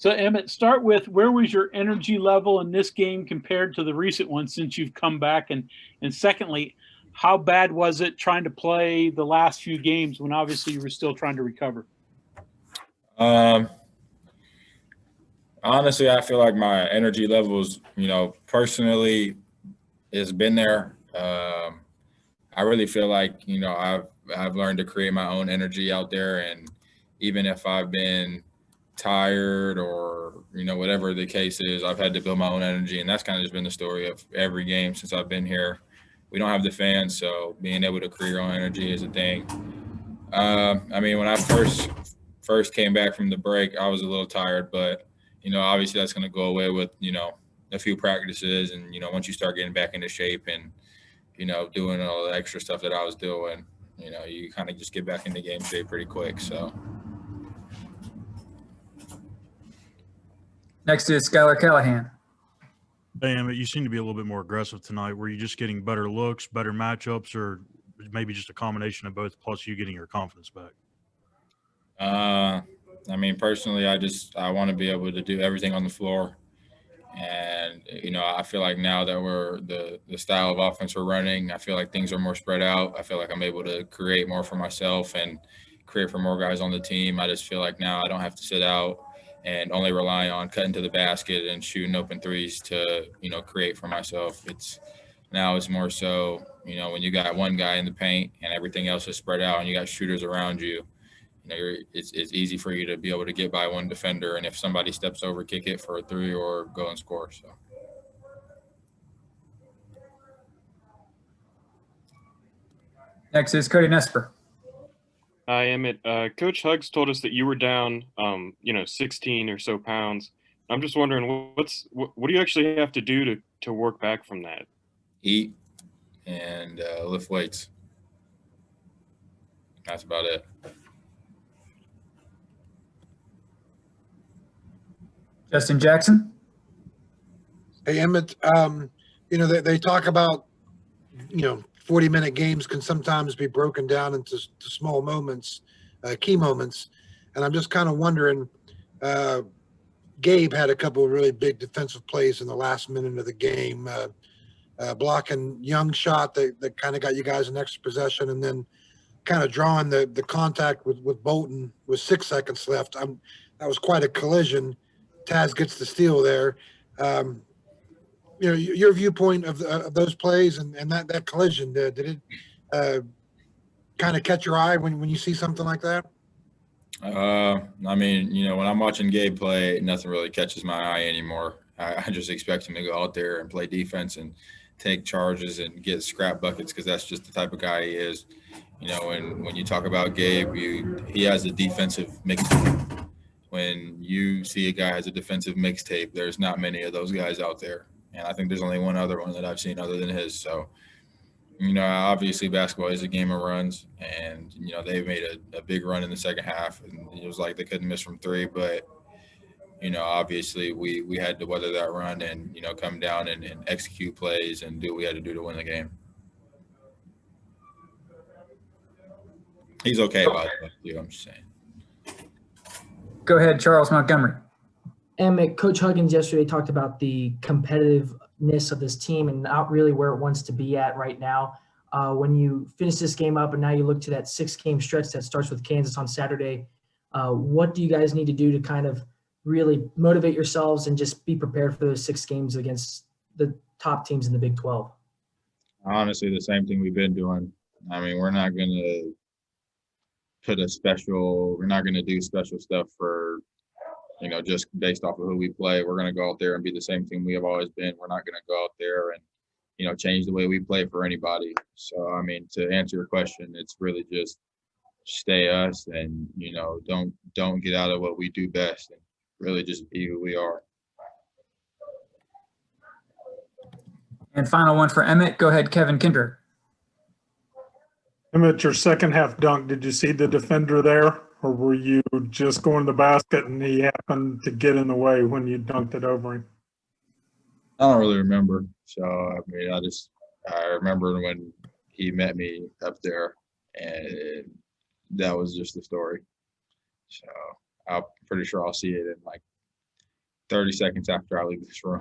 So, Emmitt, start with where was your energy level in this game compared to the recent one since you've come back? And secondly, how bad was it trying to play the last few games when obviously you were still trying to recover? Honestly, I feel like my energy levels, personally, has been there. I really feel like, I've learned to create my own energy out there, and even if I've been tired or whatever the case is, I've had to build my own energy, and that's kind of just been the story of every game since I've been here. We don't have the fans, so being able to create your own energy is a thing. When I first came back from the break, I was a little tired, but obviously that's going to go away with a few practices, and once you start getting back into shape and doing all the extra stuff that I was doing, you kind of just get back into game shape pretty quick. So. Next is Skylar Callahan. Hey, Emmitt, you seem to be a little bit more aggressive tonight. Were you just getting better looks, better matchups, or maybe just a combination of both, plus you getting your confidence back? Personally, I want to be able to do everything on the floor. And, I feel like now that we're the style of offense we're running, I feel like things are more spread out. I feel like I'm able to create more for myself and create for more guys on the team. I just feel like now I don't have to sit out and only rely on cutting to the basket and shooting open threes to, create for myself. It's more so, when you got one guy in the paint and everything else is spread out and you got shooters around you, it's easy for you to be able to get by one defender, and if somebody steps over, kick it for a three or go and score. So. Next is Cody Nesper. Hi, Emmitt. Coach Hugs told us that you were down, 16 or so pounds. I'm just wondering, what do you actually have to do to work back from that? Eat and lift weights. That's about it. Justin Jackson. Hey, Emmitt, they talk about, 40-minute games can sometimes be broken down into small moments, key moments. And I'm just kind of wondering, Gabe had a couple of really big defensive plays in the last minute of the game, blocking Young's shot that kind of got you guys an extra possession, and then kind of drawing the contact with Bolton with 6 seconds left. That was quite a collision. Taz gets the steal there. Your viewpoint of those plays and that collision, did it kind of catch your eye when you see something like that? When I'm watching Gabe play, nothing really catches my eye anymore. I just expect him to go out there and play defense and take charges and get scrap buckets, because that's just the type of guy he is. When you talk about Gabe, he has a defensive mixtape. When you see a guy has a defensive mixtape, there's not many of those guys out there. And I think there's only one other one that I've seen other than his. So, obviously basketball is a game of runs, and, they made a big run in the second half, and it was like they couldn't miss from three. But, obviously we had to weather that run and, come down and execute plays and do what we had to do to win the game. He's okay about it, I'm just saying. Go ahead, Charles Montgomery. And Coach Huggins yesterday talked about the competitiveness of this team and not really where it wants to be at right now. When you finish this game up and now you look to that 6-game stretch that starts with Kansas on Saturday, what do you guys need to do to kind of really motivate yourselves and just be prepared for those 6 games against the top teams in the Big 12? Honestly, the same thing we've been doing. We're not going to we're not going to do special stuff for, just based off of who we play. We're going to go out there and be the same team we have always been. We're not going to go out there and, change the way we play for anybody. So, to answer your question, it's really just stay us and, don't get out of what we do best, and really just be who we are. And final one for Emmitt. Go ahead, Kevin Kinder. Emmitt, your second half dunk, did you see the defender there, or were you just going to the basket and he happened to get in the way when you dunked it over him? I don't really remember. So, I remember when he met me up there, and that was just the story. So I'm pretty sure I'll see it in like 30 seconds after I leave this room.